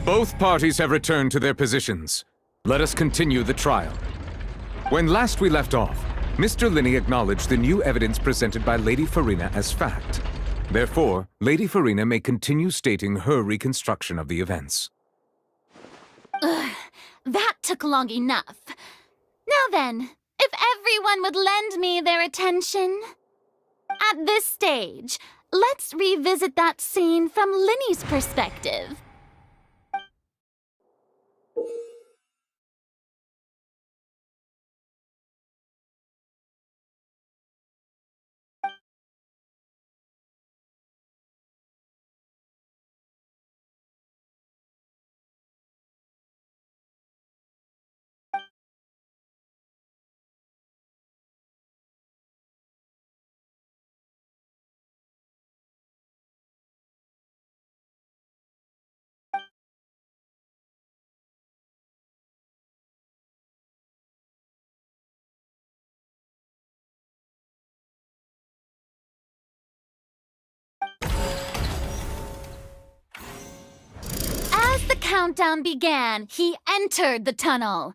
Both parties have returned to their positions. Let us continue the trial. When last we left off, Mr. Linney acknowledged the new evidence presented by Lady Farina as fact. Therefore, Lady Farina may continue stating her reconstruction of the events. That took long enough. Now then, if everyone would lend me their attention. At this stage, let's revisit that scene from Linney's perspective. As the countdown began, he entered the tunnel.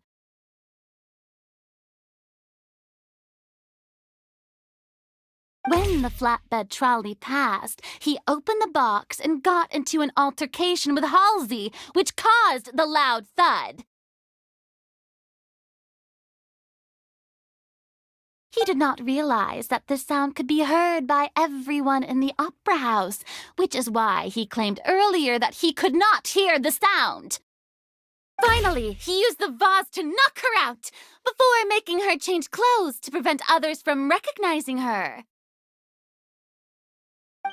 When the flatbed trolley passed, he opened the box and got into an altercation with Halsey, which caused the loud thud. He did not realize that the sound could be heard by everyone in the opera house, which is why he claimed earlier that he could not hear the sound. Finally, he used the vase to knock her out, before making her change clothes to prevent others from recognizing her.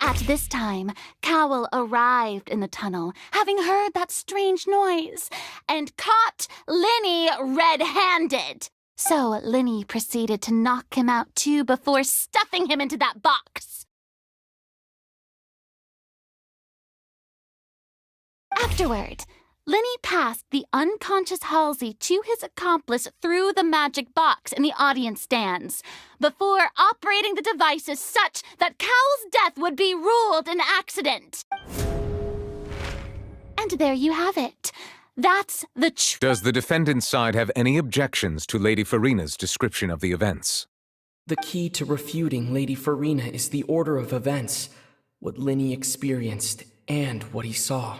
At this time, Cowell arrived in the tunnel, having heard that strange noise, and caught Linney red-handed. So Linney proceeded to knock him out too before stuffing him into that box. Afterward, Linney passed the unconscious Halsey to his accomplice through the magic box in the audience stands, before operating the devices such that Cowell's death would be ruled an accident. And there you have it. That's the truth. Does the defendant's side have any objections to Lady Farina's description of the events? The key to refuting Lady Farina is the order of events, what Linney experienced and what he saw.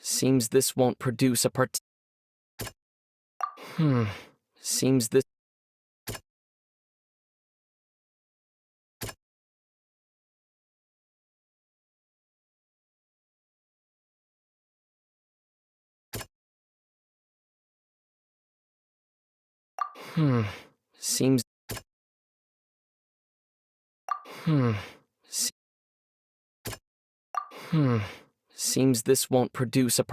Seems this won't produce a Seems this... Seems... Seems this won't produce a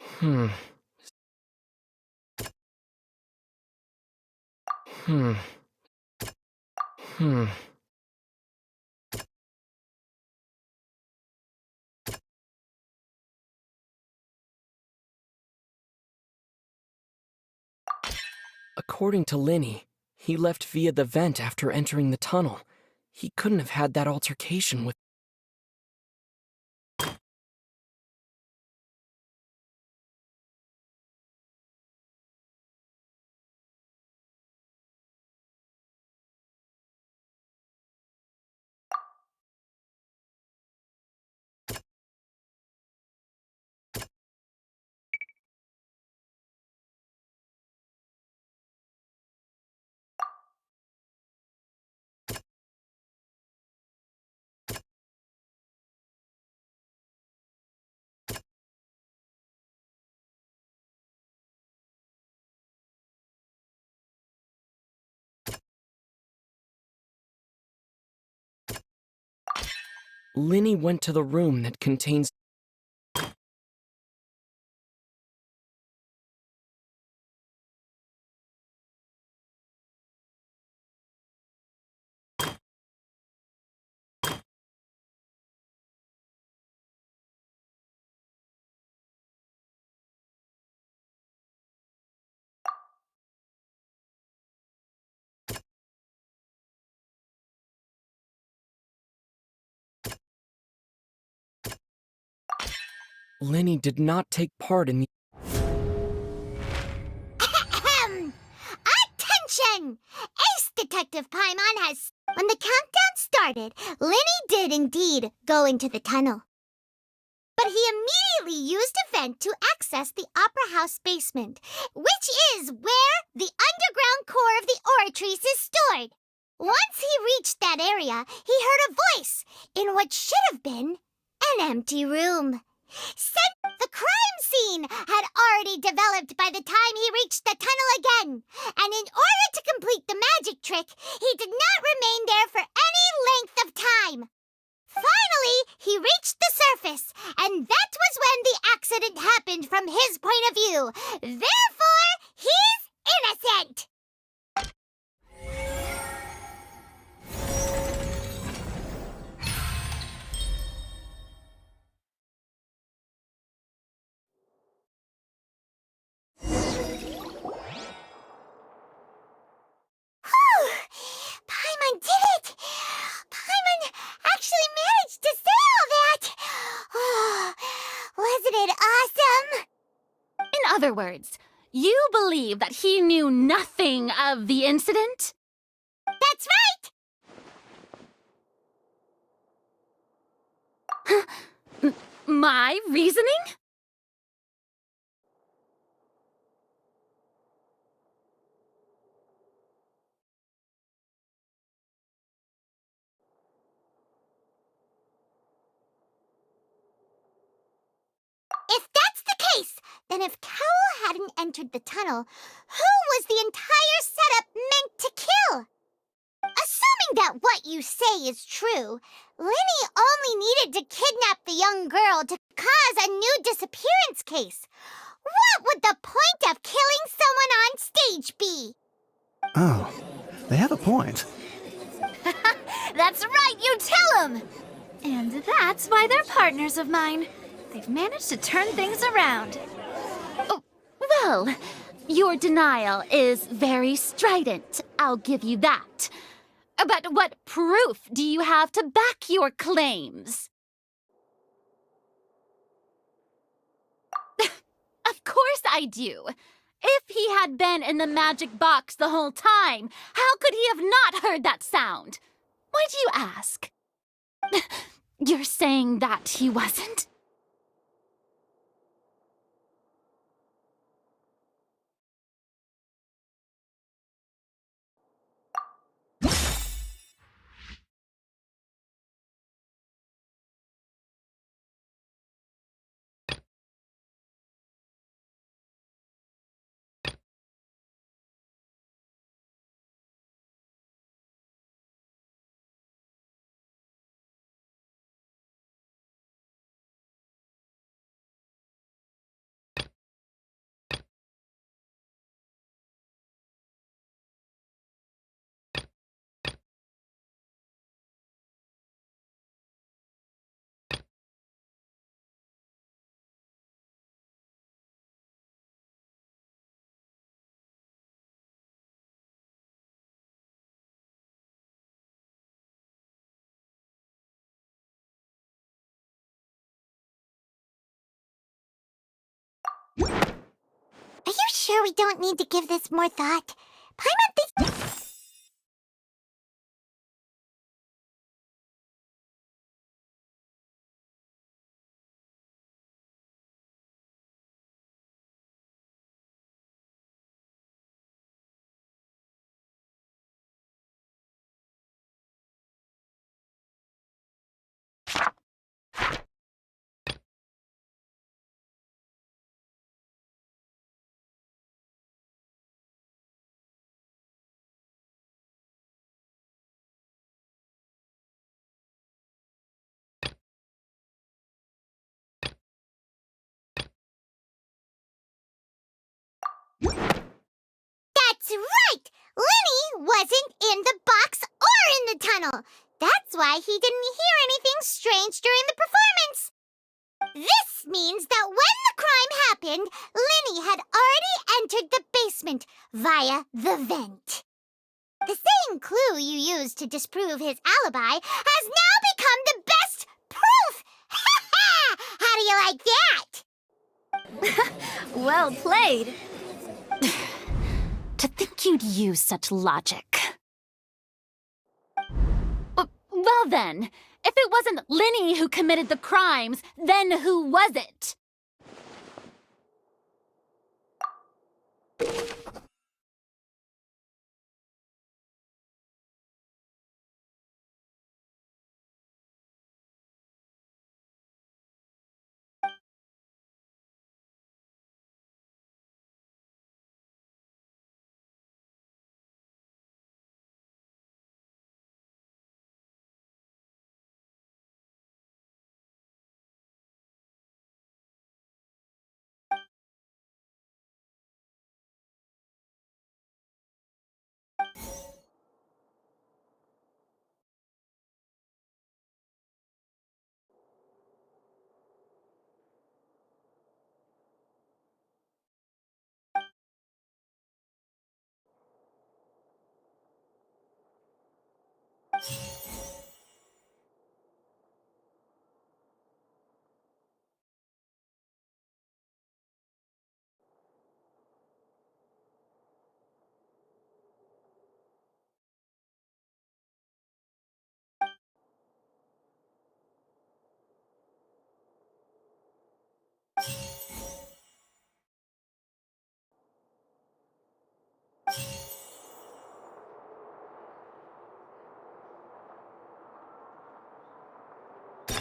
Hmm. Hmm. Hmm. According to Linny, he left via the vent after entering the tunnel. He couldn't have had that altercation with. Linny went to the room that contains. Linny did not take part in the. Ahem! Attention! Ace Detective Paimon has... When the countdown started, Linny did indeed go into the tunnel. But he immediately used a vent to access the Opera House basement, which is where the underground core of the Oratrice is stored. Once he reached that area, he heard a voice in what should have been an empty room. Since the crime scene had already developed by the time he reached the tunnel again, and in order to complete the magic trick, he did not remain there for any length of time. Finally, he reached the surface, and that was when the accident happened from his point of view. Therefore, he's innocent! Paimon did it! Paimon actually managed to say all that! Oh, wasn't it awesome? In other words, you believe that he knew nothing of the incident? That's right! My reasoning? If that's the case, then if Cowell hadn't entered the tunnel, who was the entire setup meant to kill? Assuming that what you say is true, Linny only needed to kidnap the young girl to cause a new disappearance case. What would the point of killing someone on stage be? Oh, they have a point. That's right, you tell them! And that's why they're partners of mine. They've managed to turn things around. Oh, well, your denial is very strident, I'll give you that. But what proof do you have to back your claims? Of course I do. If he had been in the magic box the whole time, how could he have not heard that sound? Why do you ask? You're saying that he wasn't? sure we don't need to give this more thought? Paimon thinks... That's right! Lenny wasn't in the box or in the tunnel. That's why he didn't hear anything strange during the performance. This means that when the crime happened, Lenny had already entered the basement via the vent. The same clue you used to disprove his alibi has now become the best proof! Ha ha! How do you like that? Well played. To think you'd use such logic. Well then, if it wasn't Linny who committed the crimes, then who was it?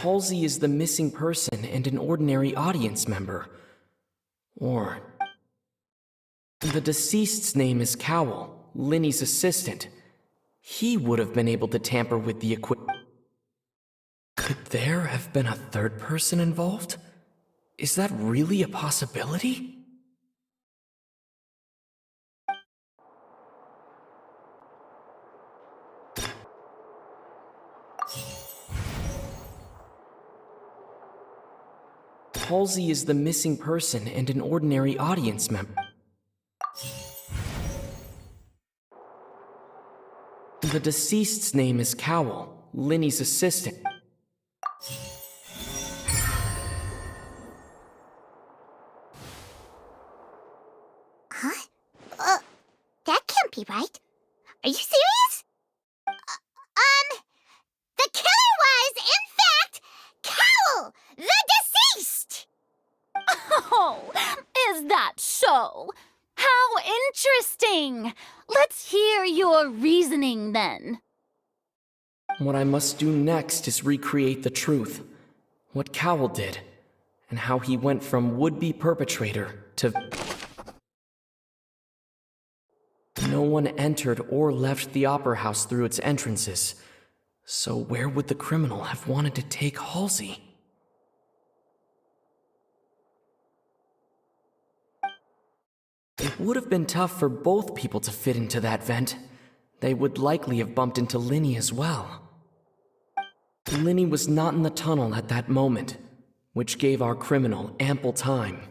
Halsey is the missing person and an ordinary audience member. Or... the deceased's name is Cowell, Linny's assistant. He would have been able to tamper with the equipment. Could there have been a third person involved? Is that really a possibility? Halsey is the missing person and an ordinary audience member. The deceased's name is Cowell, Linny's assistant. Huh? That can't be right. Are you serious? The killer was, in fact, Cowell, the deceased! Oh, is that so? How interesting! Let's hear your reasoning then. What I must do next is recreate the truth. What Cowell did, and how he went from would-be perpetrator to... No one entered or left the Opera House through its entrances. So where would the criminal have wanted to take Halsey? It would have been tough for both people to fit into that vent. They would likely have bumped into Linny as well. Linny was not in the tunnel at that moment, which gave our criminal ample time.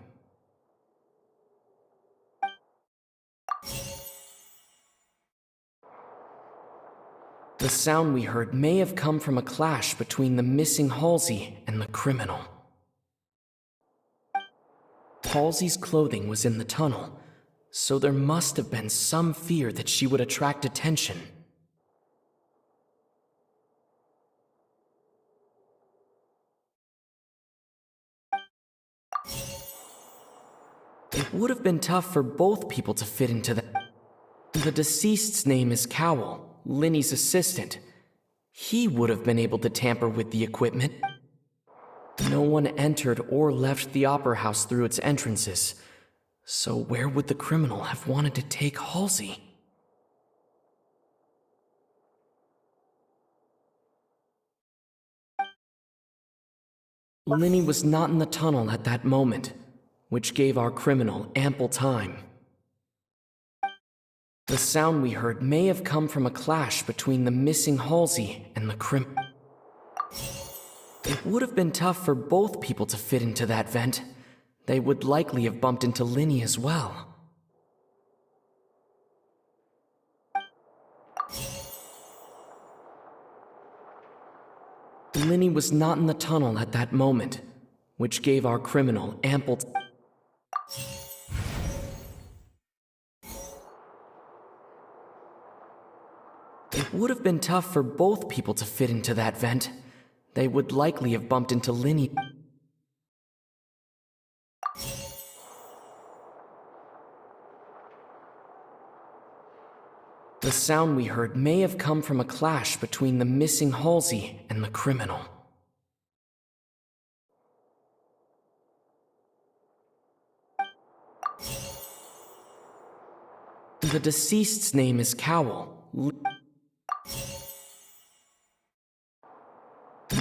The sound we heard may have come from a clash between the missing Halsey and the criminal. Halsey's clothing was in the tunnel, so there must have been some fear that she would attract attention. It would have been tough for both people to fit into that. The deceased's name is Cowell, Linny's assistant. He would have been able to tamper with the equipment. No one entered or left the Opera House through its entrances. So where would the criminal have wanted to take Halsey? Linny was not in the tunnel at that moment, which gave our criminal ample time. The sound we heard may have come from a clash between the missing Halsey and the criminal. It would have been tough for both people to fit into that vent. They would likely have bumped into Linny as well. Linny was not in the tunnel at that moment, which gave our criminal ample time. It would have been tough for both people to fit into that vent. They would likely have bumped into Linny. The sound we heard may have come from a clash between the missing Halsey and the criminal. The deceased's name is Cowell.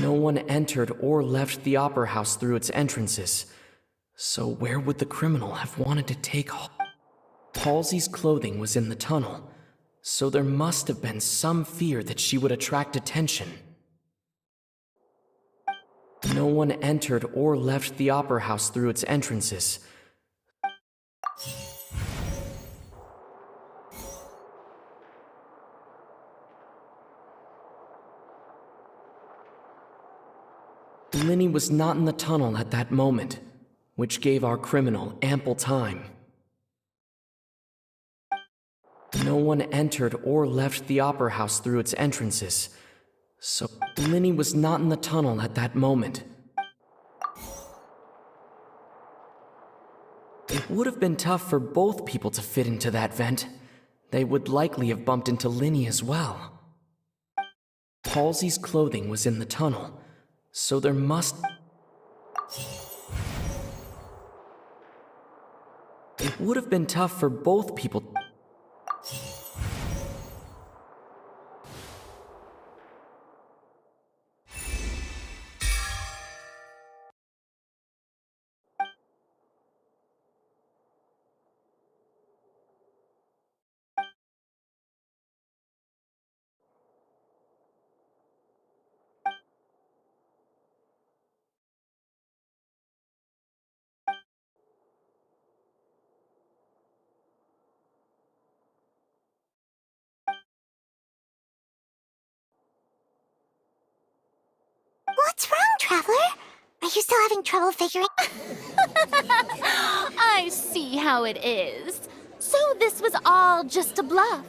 No one entered or left the Opera House through its entrances. So where would the criminal have wanted to take Halsey's clothing was in the tunnel, so there must have been some fear that she would attract attention. No one entered or left the Opera House through its entrances. Linny was not in the tunnel at that moment, which gave our criminal ample time. No one entered or left the Opera House through its entrances, so Linny was not in the tunnel at that moment. It would have been tough for both people to fit into that vent. They would likely have bumped into Linny as well. Halsey's clothing was in the tunnel, so there must... It would have been tough for both people... What's wrong, Traveler? Are you still having trouble figuring? I see how it is. So this was all just a bluff.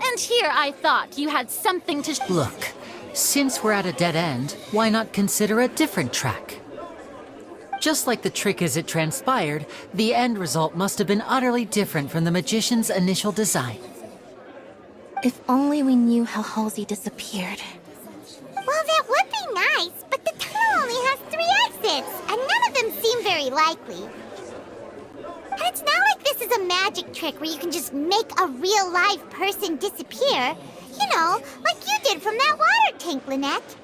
And here I thought you had something to Look, since we're at a dead end, why not consider a different track? Just like the trick as it transpired, the end result must have been utterly different from the magician's initial design. If only we knew how Halsey disappeared. Well, that would be nice, but the tunnel only has 3 exits, and none of them seem very likely. And it's not like this is a magic trick where you can just make a real live person disappear. You know, like you did from that water tank, Lynette.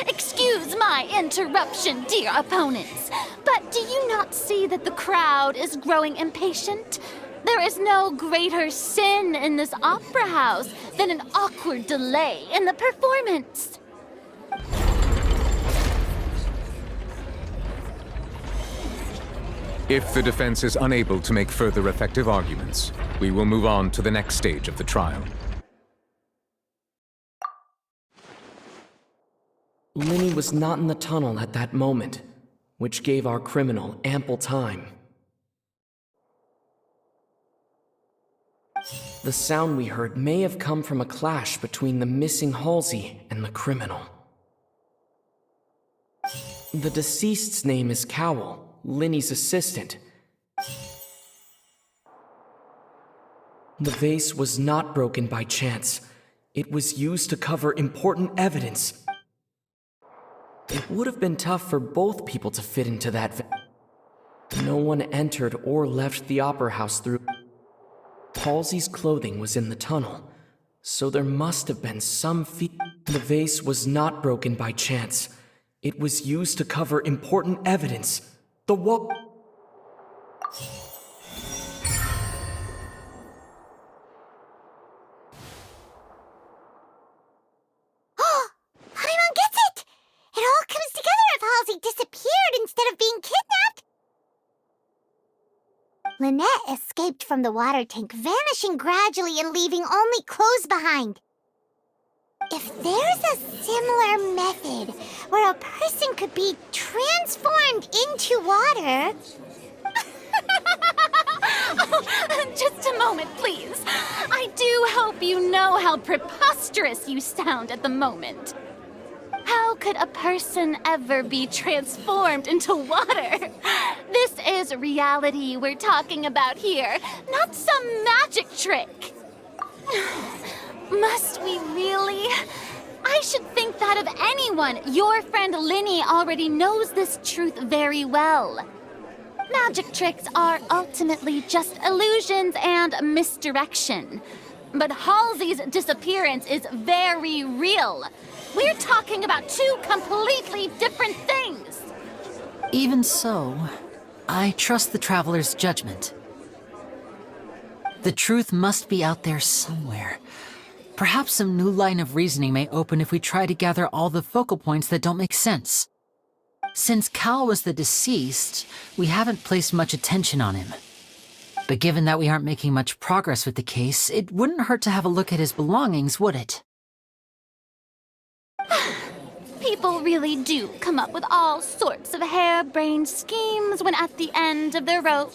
Excuse my interruption, dear opponents, but do you not see that the crowd is growing impatient? There is no greater sin in this opera house than an awkward delay in the performance. If the defense is unable to make further effective arguments, we will move on to the next stage of the trial. Linny was not in the tunnel at that moment, which gave our criminal ample time. The sound we heard may have come from a clash between the missing Halsey and the criminal. The deceased's name is Cowell, Linny's assistant. The vase was not broken by chance. It was used to cover important evidence. It would have been tough for both people to fit into that vase. No one entered or left the opera house through. Halsey's clothing was in the tunnel, so there must have been some The vase was not broken by chance. It was used to cover important evidence. The wall. Paimon gets it! It all comes together if Halsey disappeared instead of being kidnapped. Lynette escaped from the water tank, vanishing gradually and leaving only clothes behind. If there's a similar method where a person could be transformed into water... Just a moment, please. I do hope you know how preposterous you sound at the moment. How could a person ever be transformed into water? This is reality we're talking about here, not some magic trick. Must we really? I should think that of anyone. Your friend Linny already knows this truth very well. Magic tricks are ultimately just illusions and misdirection. But Halsey's disappearance is very real. We're talking about two completely different things. Even so, I trust the Traveler's judgment. The truth must be out there somewhere. Perhaps some new line of reasoning may open if we try to gather all the focal points that don't make sense. Since Cal was the deceased, we haven't placed much attention on him. But given that we aren't making much progress with the case, it wouldn't hurt to have a look at his belongings, would it? People really do come up with all sorts of harebrained schemes when at the end of their rope.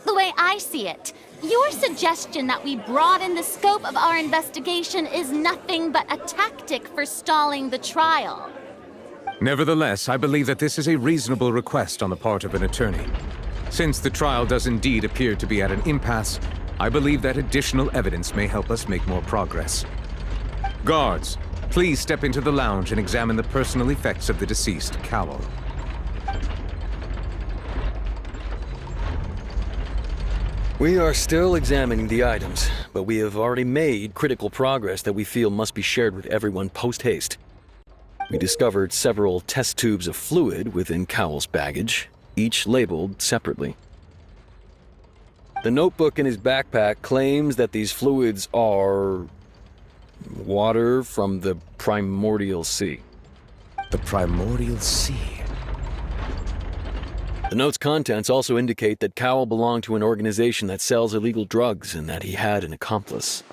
The way I see it, your suggestion that we broaden the scope of our investigation is nothing but a tactic for stalling the trial. Nevertheless, I believe that this is a reasonable request on the part of an attorney. Since the trial does indeed appear to be at an impasse, I believe that additional evidence may help us make more progress. Guards, please step into the lounge and examine the personal effects of the deceased, Cowell. We are still examining the items, but we have already made critical progress that we feel must be shared with everyone post-haste. We discovered several test tubes of fluid within Cowell's baggage, each labeled separately. The notebook in his backpack claims that these fluids are water from the primordial sea. The primordial sea. The note's contents also indicate that Cowell belonged to an organization that sells illegal drugs and that he had an accomplice.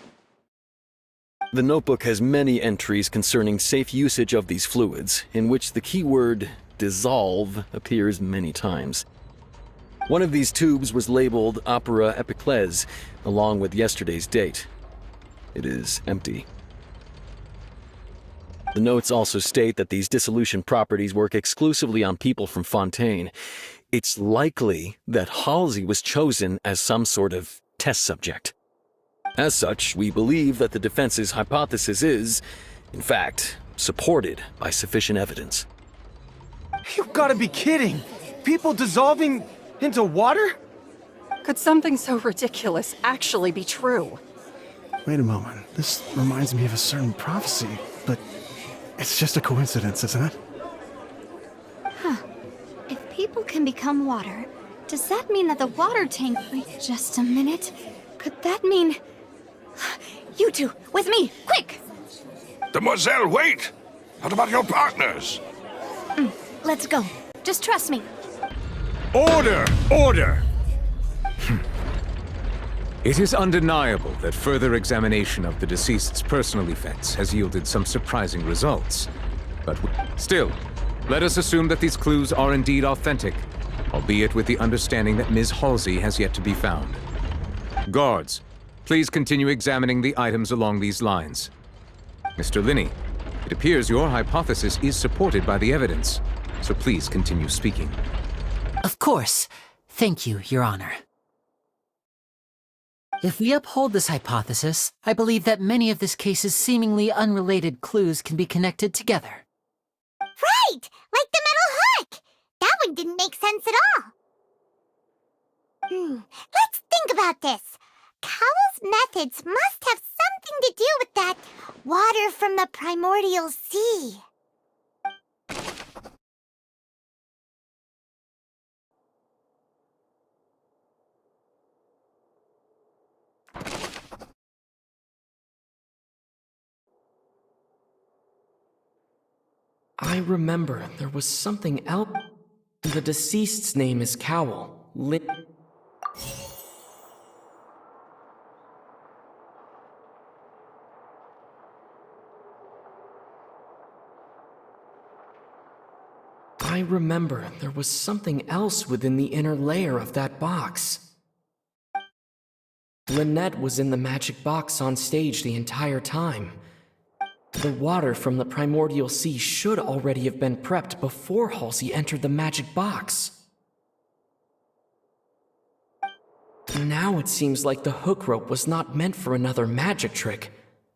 The notebook has many entries concerning safe usage of these fluids, in which the keyword dissolve appears many times. One of these tubes was labeled Opera Epiclese, along with yesterday's date. It is empty. The notes also state that these dissolution properties work exclusively on people from Fontaine. It's likely that Halsey was chosen as some sort of test subject. As such, we believe that the defense's hypothesis is, in fact, supported by sufficient evidence. You've got to be kidding! People dissolving into water? Could something so ridiculous actually be true? Wait a moment. This reminds me of a certain prophecy, but it's just a coincidence, isn't it? If people can become water, does that mean that the water tank... Wait just a minute. Could that mean... You two, with me, quick! Demoiselle, wait! What about your partners? Let's go. Just trust me. Order! Order! It is undeniable that further examination of the deceased's personal effects has yielded some surprising results. But still, Let us assume that these clues are indeed authentic, albeit with the understanding that Ms. Halsey has yet to be found. Guards, please continue examining the items along these lines. Mr. Linney, it appears your hypothesis is supported by the evidence, so please continue speaking. Of course. Thank you, Your Honor. If we uphold this hypothesis, I believe that many of this case's seemingly unrelated clues can be connected together. Right! Like the metal hook! That one didn't make sense at all. Let's think about this. Cowell's methods must have something to do with that water from the primordial sea. I remember there was something else. The deceased's name is Cowell. I remember there was something else within the inner layer of that box. Lynette was in the magic box on stage the entire time. The water from the primordial sea should already have been prepped before Halsey entered the magic box. Now it seems like the hook rope was not meant for another magic trick,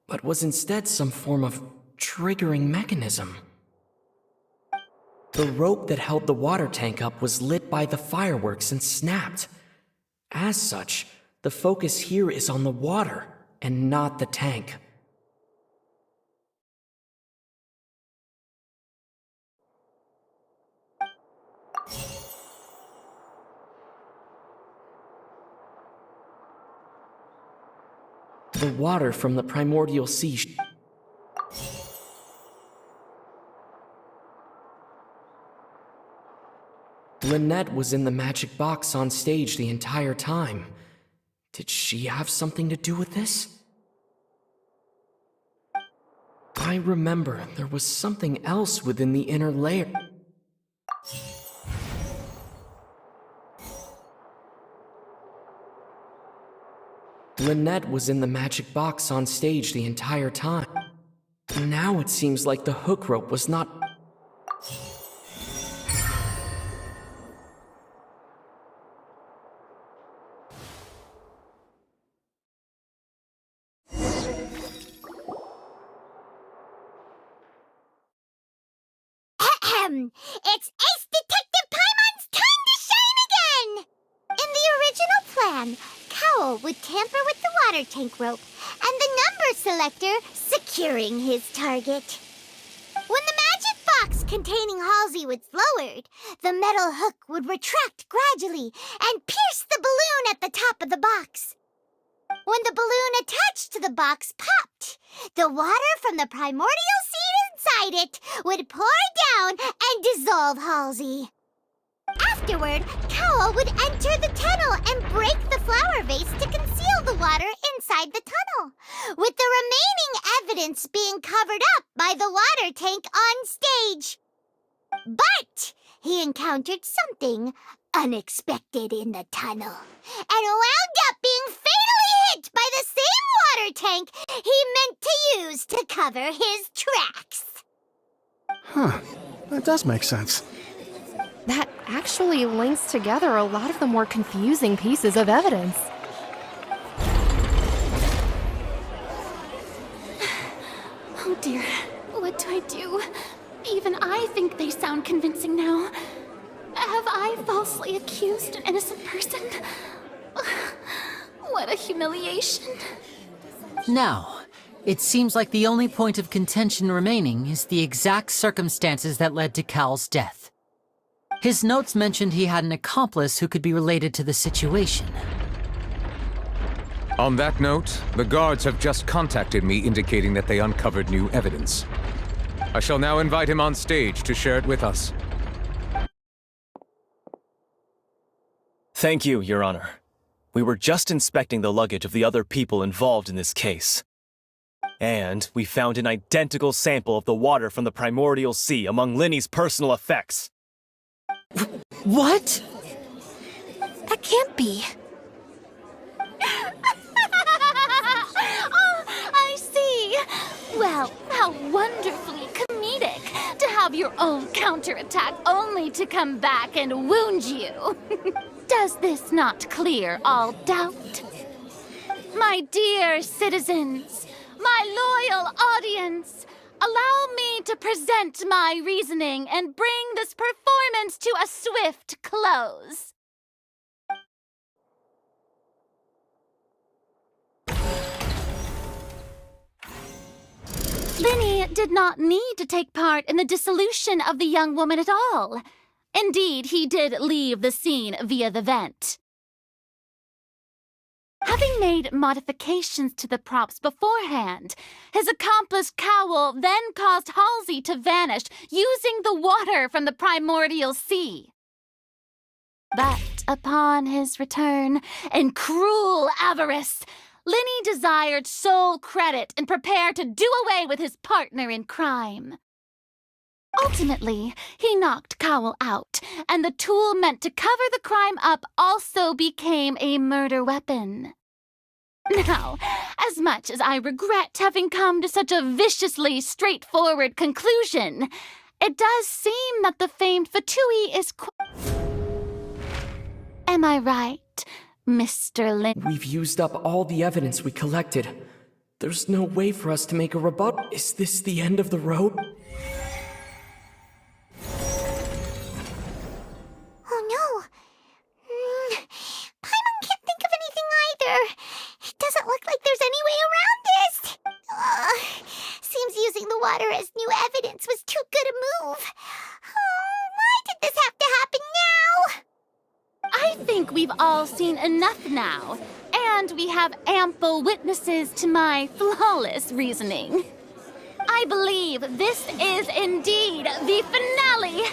but was instead some form of triggering mechanism. The rope that held the water tank up was lit by the fireworks and snapped. As such, the focus here is on the water and not the tank. The water from the primordial sea. Lynette was in the magic box on stage the entire time. Did she have something to do with this? I remember there was something else within the inner layer. Lynette was in the magic box on stage the entire time. Now it seems like the hook rope was not... It's Ace Detective Paimon's time to shine again! In the original plan, Cowell would tamper with the water tank rope and the number selector securing his target. When the magic box containing Halsey was lowered, the metal hook would retract gradually and pierce the balloon at the top of the box. When the balloon attached to the box popped, the water from the primordial seed inside it would pour down and dissolve Halsey. Afterward, Cowell would enter the tunnel and break the flower vase to conceal the water inside the tunnel, with the remaining evidence being covered up by the water tank on stage. But he encountered something unexpected in the tunnel and wound up being fatally hit by the same water tank he meant to use to cover his tracks. Huh. That does make sense. That actually links together a lot of the more confusing pieces of evidence. Oh dear, what do I do? Even I think they sound convincing now. Have I falsely accused an innocent person? What a humiliation. Now, it seems like the only point of contention remaining is the exact circumstances that led to Cal's death. His notes mentioned he had an accomplice who could be related to the situation. On that note, the guards have just contacted me indicating that they uncovered new evidence. I shall now invite him on stage to share it with us. Thank you, Your Honor. We were just inspecting the luggage of the other people involved in this case. And we found an identical sample of the water from the primordial sea among Linny's personal effects. What? That can't be. Oh, I see. Well, how wonderfully comedic to have your own counterattack only to come back and wound you. Does this not clear all doubt? My dear citizens, my loyal audience, allow me to present my reasoning and bring this performance to a swift close. Linny did not need to take part in the dissolution of the young woman at all. Indeed, he did leave the scene via the vent. Having made modifications to the props beforehand, his accomplice Cowl then caused Halsey to vanish using the water from the primordial sea. But upon his return, in cruel avarice, Linny desired sole credit and prepared to do away with his partner in crime. Ultimately, he knocked Cowl out, and the tool meant to cover the crime up also became a murder weapon. Now, as much as I regret having come to such a viciously straightforward conclusion, it does seem that the famed Fatui is Am I right, Mr. Lin? We've used up all the evidence we collected. There's no way for us to make a rebuttal. Is this the end of the road? Oh no. Paimon can't think of anything either. It doesn't look like there's any way around this. Seems using the water as new evidence was too good a move. Why did this have to happen now? I think we've all seen enough now, and we have ample witnesses to my flawless reasoning. I believe this is indeed the finale.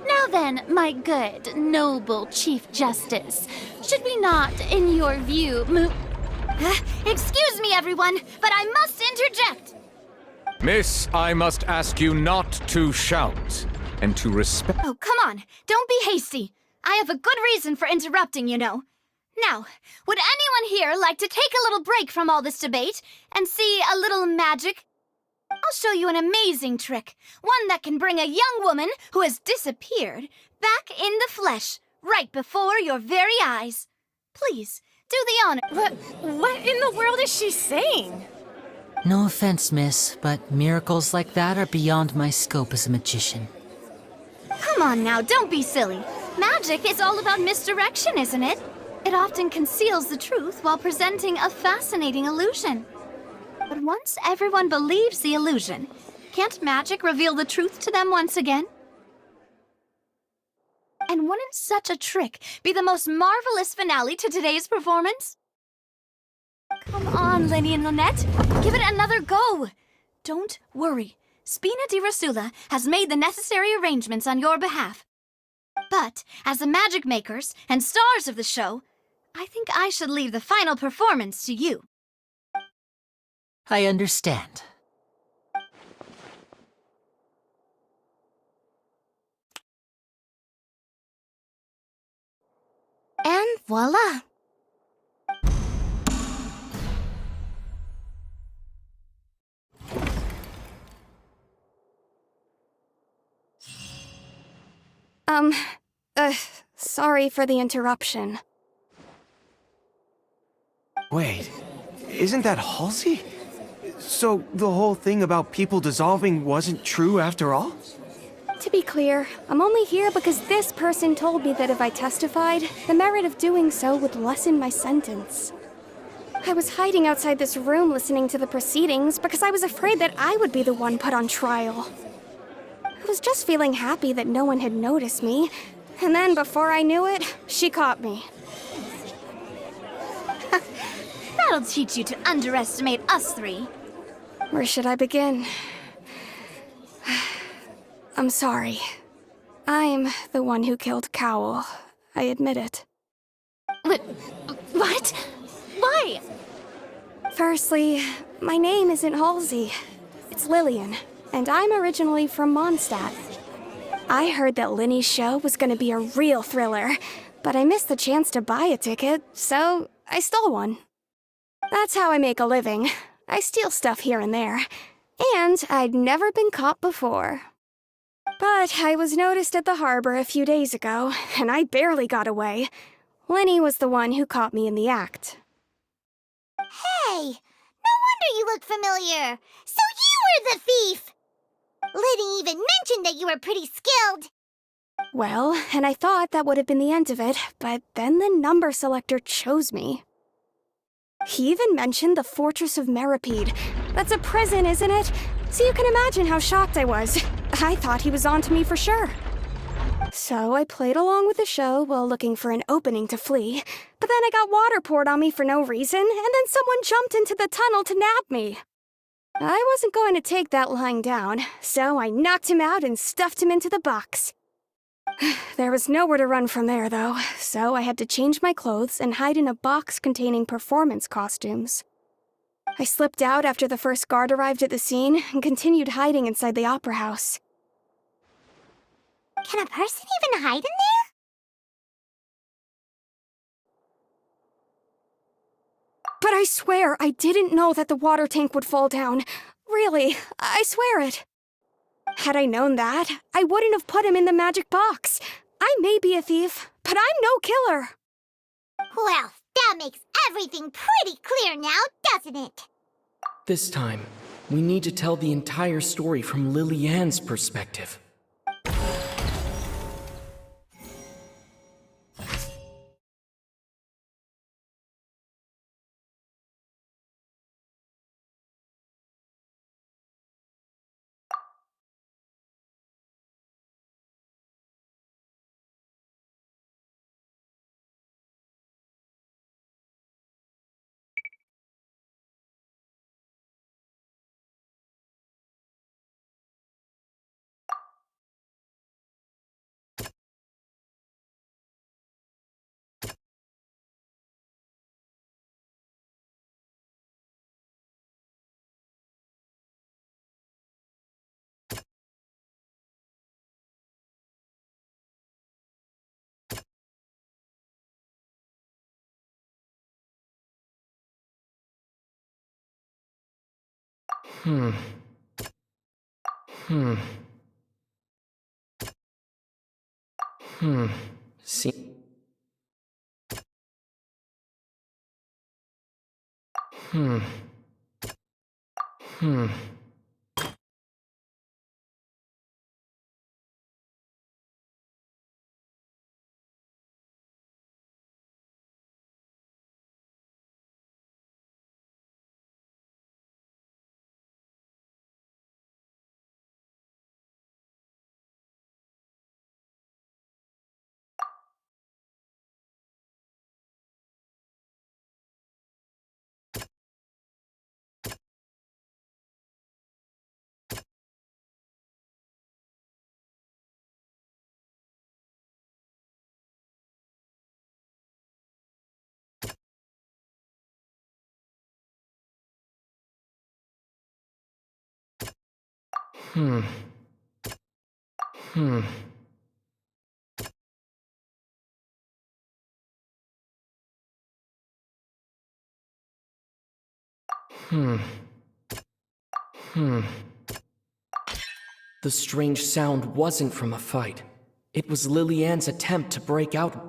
Now then, my good, noble Chief Justice, should we not, in your view, move... Excuse me, everyone, but I must interject. Miss, I must ask you not to shout and to respect... Oh, come on. Don't be hasty. I have a good reason for interrupting, you know. Now, would anyone here like to take a little break from all this debate and see a little magic? I'll show you an amazing trick. One that can bring a young woman who has disappeared back in the flesh, right before your very eyes. Please, do the honor. What in the world is she saying? No offense, miss, but miracles like that are beyond my scope as a magician. Come on now, don't be silly. Magic is all about misdirection, isn't it? It often conceals the truth while presenting a fascinating illusion. But once everyone believes the illusion, can't magic reveal the truth to them once again? And wouldn't such a trick be the most marvelous finale to today's performance? Come on, Linny and Lynette. Give it another go. Don't worry. Spina di Rasula has made the necessary arrangements on your behalf. But, as the magic makers and stars of the show, I think I should leave the final performance to you. I understand. And voila! Sorry for the interruption. Wait, isn't that Halsey? So the whole thing about people dissolving wasn't true after all? To be clear, I'm only here because this person told me that if I testified, the merit of doing so would lessen my sentence. I was hiding outside this room listening to the proceedings because I was afraid that I would be the one put on trial. I was just feeling happy that no one had noticed me, and then before I knew it, she caught me. That'll teach you to underestimate us three. Where should I begin? I'm sorry. I'm the one who killed Cowl. I admit it. What? Why? Firstly, my name isn't Halsey. It's Lillian, and I'm originally from Mondstadt. I heard that Linny's show was gonna be a real thriller, but I missed the chance to buy a ticket, so I stole one. That's how I make a living. I steal stuff here and there. And I'd never been caught before. But I was noticed at the harbor a few days ago, and I barely got away. Linny was the one who caught me in the act. Hey, no wonder you look familiar. So you were the thief! Liddy even mentioned that you were pretty skilled. Well, and I thought that would have been the end of it, but then the number selector chose me. He even mentioned the Fortress of Meripede. That's a prison, isn't it? So you can imagine how shocked I was. I thought he was onto me for sure. So I played along with the show while looking for an opening to flee, but then I got water poured on me for no reason, and then someone jumped into the tunnel to nab me. I wasn't going to take that lying down, so I knocked him out and stuffed him into the box. There was nowhere to run from there, though, so I had to change my clothes and hide in a box containing performance costumes. I slipped out after the first guard arrived at the scene and continued hiding inside the opera house. Can a person even hide in there? But I swear I didn't know that the water tank would fall down. Really, I swear it. Had I known that, I wouldn't have put him in the magic box. I may be a thief, but I'm no killer. Well, that makes everything pretty clear now, doesn't it? This time, we need to tell the entire story from Lily-Ann's perspective. See. The strange sound wasn't from a fight. It was Lily-Ann's attempt to break out.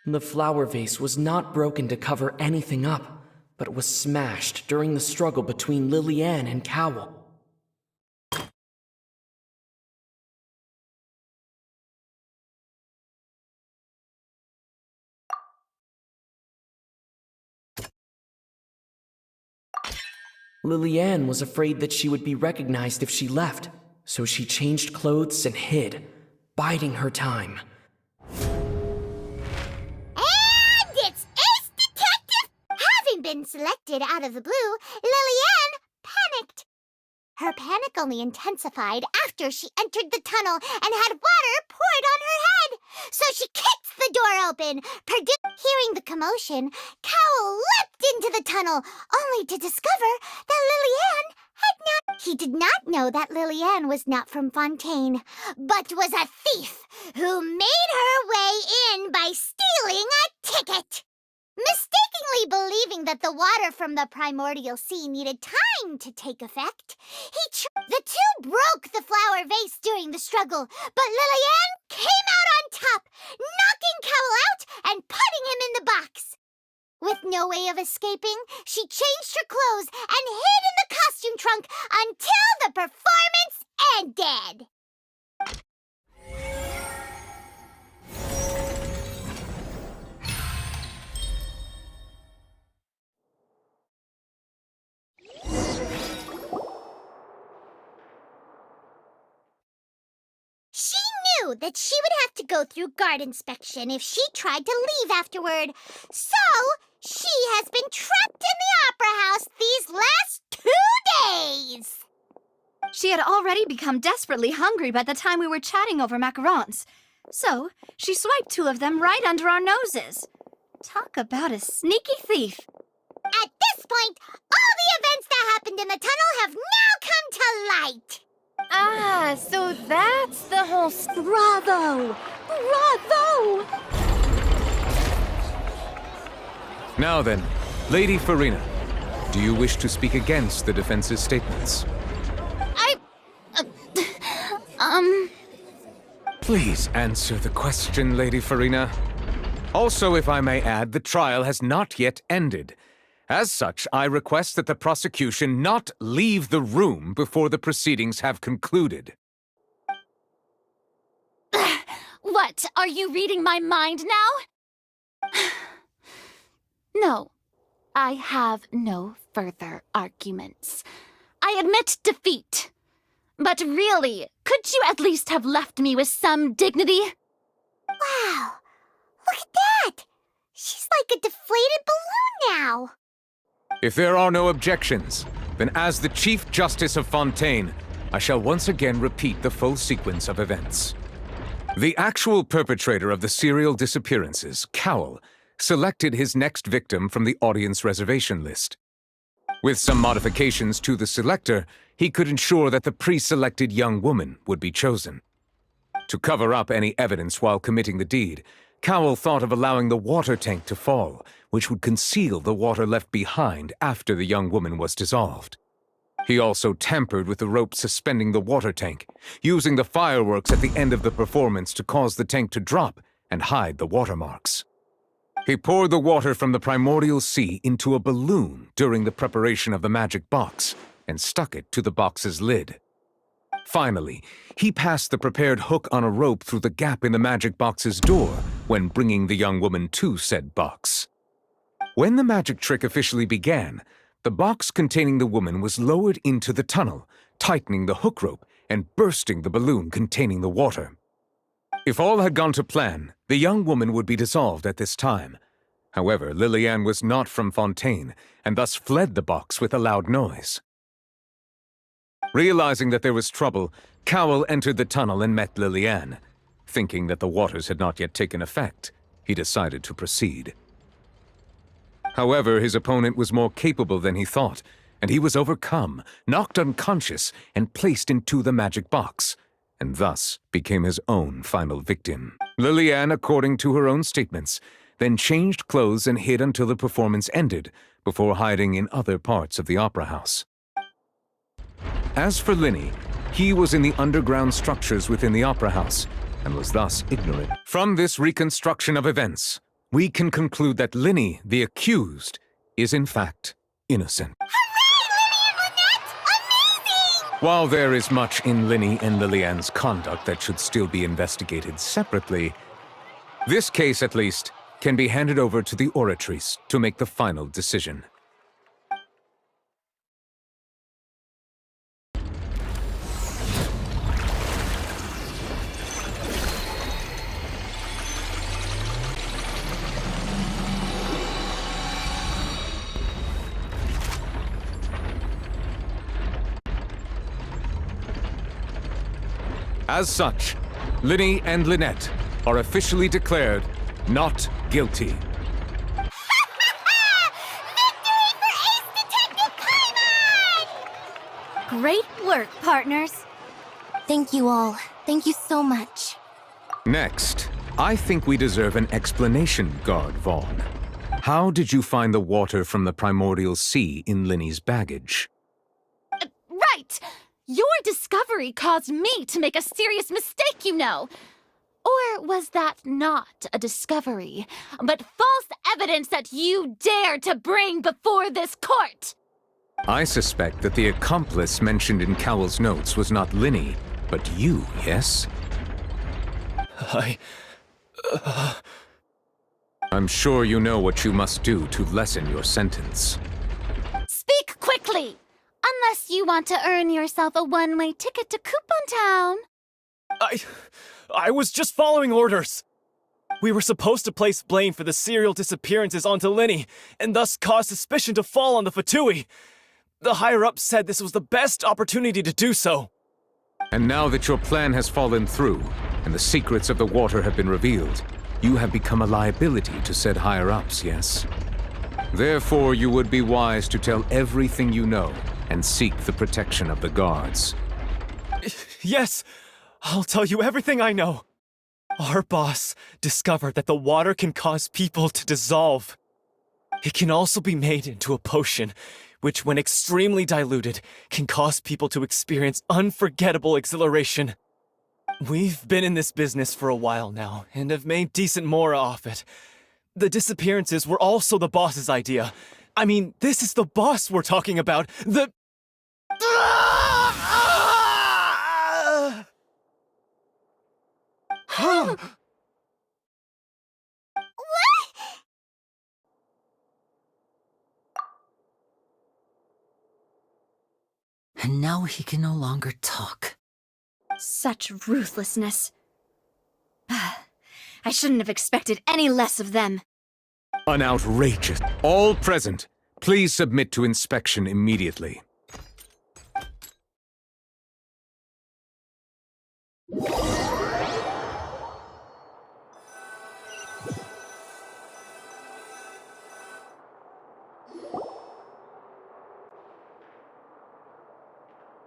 The flower vase was not broken to cover anything up, but was smashed during the struggle between Lillian and Cowell. Lillian was afraid that she would be recognized if she left, so she changed clothes and hid, biding her time. And it's Ace Detective! Having been selected out of the blue, Lillian panicked. Her panic only intensified after she entered the tunnel and had water poured on her head. So she kicked the door open. Hearing the commotion, Cowell leapt into the tunnel, only to discover that Lillian had not. He did not know that Lillian was not from Fontaine, but was a thief who made her way in by stealing a ticket. Mistakenly believing that the water from the primordial sea needed time to take effect, the two broke the flower vase during the struggle, but Lillian came out on top, knocking Cowell out and putting him in the box. With no way of escaping, she changed her clothes and hid in the costume trunk until the performance ended. She knew that she would have to go through guard inspection if she tried to leave afterward. So, she has been trapped in the Opera House these last 2 days. She had already become desperately hungry by the time we were chatting over macarons. So, she swiped 2 of them right under our noses. Talk about a sneaky thief. At this point, all the events that happened in the tunnel have now come to light. Ah, so that's the whole... Bravo! Bravo! Now then, Lady Farina, do you wish to speak against the defense's statements? Please answer the question, Lady Farina. Also, if I may add, the trial has not yet ended. As such, I request that the prosecution not leave the room before the proceedings have concluded. What? Are you reading my mind now? No, I have no further arguments. I admit defeat. But really, could you at least have left me with some dignity? Wow, look at that! She's like a deflated balloon now. If there are no objections, then as the Chief Justice of Fontaine, I shall once again repeat the full sequence of events. The actual perpetrator of the serial disappearances, Cowell, selected his next victim from the audience reservation list. With some modifications to the selector, he could ensure that the pre-selected young woman would be chosen. To cover up any evidence while committing the deed, Cowell thought of allowing the water tank to fall, which would conceal the water left behind after the young woman was dissolved. He also tampered with the rope suspending the water tank, using the fireworks at the end of the performance to cause the tank to drop and hide the watermarks. He poured the water from the primordial sea into a balloon during the preparation of the magic box and stuck it to the box's lid. Finally, he passed the prepared hook on a rope through the gap in the magic box's door when bringing the young woman to said box. When the magic trick officially began, the box containing the woman was lowered into the tunnel, tightening the hook rope and bursting the balloon containing the water. If all had gone to plan, the young woman would be dissolved at this time. However, Lillian was not from Fontaine, and thus fled the box with a loud noise. Realizing that there was trouble, Cowell entered the tunnel and met Lillian. Thinking that the waters had not yet taken effect, he decided to proceed. However, his opponent was more capable than he thought, and he was overcome, knocked unconscious, and placed into the magic box, and thus became his own final victim. Lillian, according to her own statements, then changed clothes and hid until the performance ended, before hiding in other parts of the opera house. As for Linny, He was in the underground structures within the Opera House, and was thus ignorant. From this reconstruction of events, we can conclude that Linny, the accused, is in fact innocent. While there is much in Linny and Lillian's conduct that should still be investigated separately, this case, at least, can be handed over to the Oratrice to make the final decision. As such, Linny and Lynette are officially declared not guilty. Victory for Ace Detective Paimon! Great work, partners. Thank you all. Thank you so much. Next, I think we deserve an explanation, Guard Vaughn. How did you find the water from the primordial sea in Linny's baggage? Right! Your discovery caused me to make a serious mistake, you know. Or was that not a discovery, but false evidence that you dared to bring before this court? I suspect that the accomplice mentioned in Cowell's notes was not Linny, but you, yes? I'm sure you know what you must do to lessen your sentence. Speak quickly! Unless you want to earn yourself a one-way ticket to Coupon Town. I was just following orders. We were supposed to place blame for the serial disappearances onto Linny, and thus cause suspicion to fall on the Fatui. The higher-ups said this was the best opportunity to do so. And now that your plan has fallen through, and the secrets of the water have been revealed, you have become a liability to said higher-ups, yes? Therefore, you would be wise to tell everything you know, and seek the protection of the guards. Yes, I'll tell you everything I know. Our boss discovered that the water can cause people to dissolve. It can also be made into a potion, which when extremely diluted, can cause people to experience unforgettable exhilaration. We've been in this business for a while now, and have made decent mora off it. The disappearances were also the boss's idea. I mean, this is the boss we're talking about. The... What? And now he can no longer talk. Such ruthlessness. I shouldn't have expected any less of them. An outrageous. All present, please submit to inspection immediately.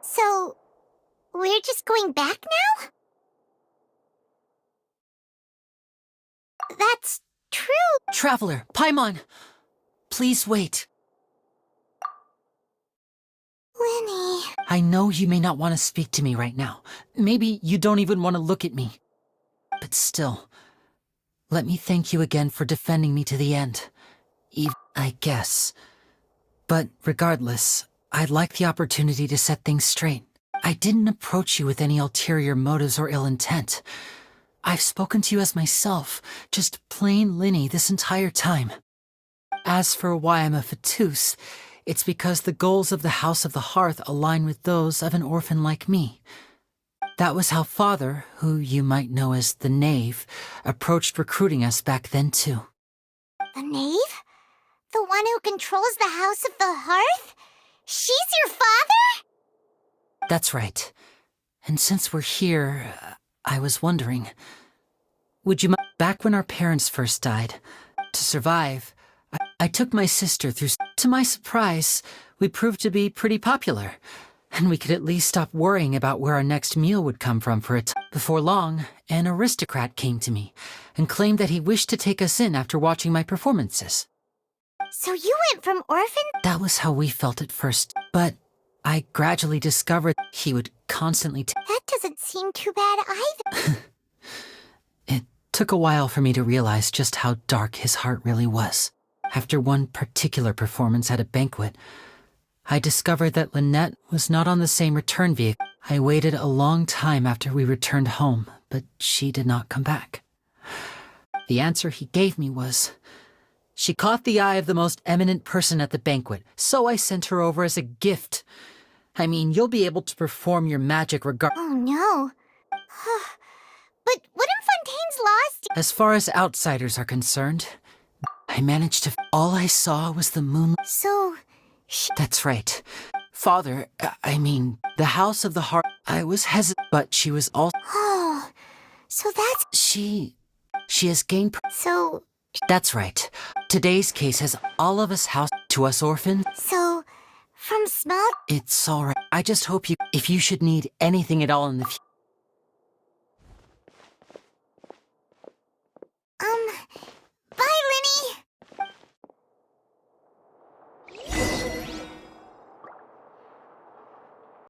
So, we're just going back now? That's true. Traveler, Paimon, please wait. Linny. I know you may not want to speak to me right now. Maybe you don't even want to look at me. But still, let me thank you again for defending me to the end. I guess. But regardless, I'd like the opportunity to set things straight. I didn't approach you with any ulterior motives or ill intent. I've spoken to you as myself, just plain Linny this entire time. As for why I'm a Fatus, it's because the goals of the House of the Hearth align with those of an orphan like me. That was how Father, who you might know as the Knave, approached recruiting us back then too. The Knave? The one who controls the House of the Hearth? She's your father? That's right. And since we're here, I was wondering, would you mind? Back when our parents first died, to survive, I took my sister through. To my surprise, we proved to be pretty popular, and we could at least stop worrying about where our next meal would come from for a time. Before long, an aristocrat came to me and claimed that he wished to take us in after watching my performances. So you went from orphan? That was how we felt at first, but I gradually discovered he would constantly That doesn't seem too bad either. It took a while for me to realize just how dark his heart really was. After one particular performance at a banquet, I discovered that Lynette was not on the same return vehicle. I waited a long time after we returned home, but she did not come back. The answer he gave me was, she caught the eye of the most eminent person at the banquet, so I sent her over as a gift. I mean, you'll be able to perform your magic Oh no. But what if Fontaine's lost? As far as outsiders are concerned, I managed to... All I saw was the moon... So... That's right. Father, I mean, the House of the Heart... I was hesitant, but she was all... Oh, so that's... She has gained... So... That's right. Today's case has all of us housed to us orphans. So, from small... It's all right. I just hope you... If you should need anything at all in the future...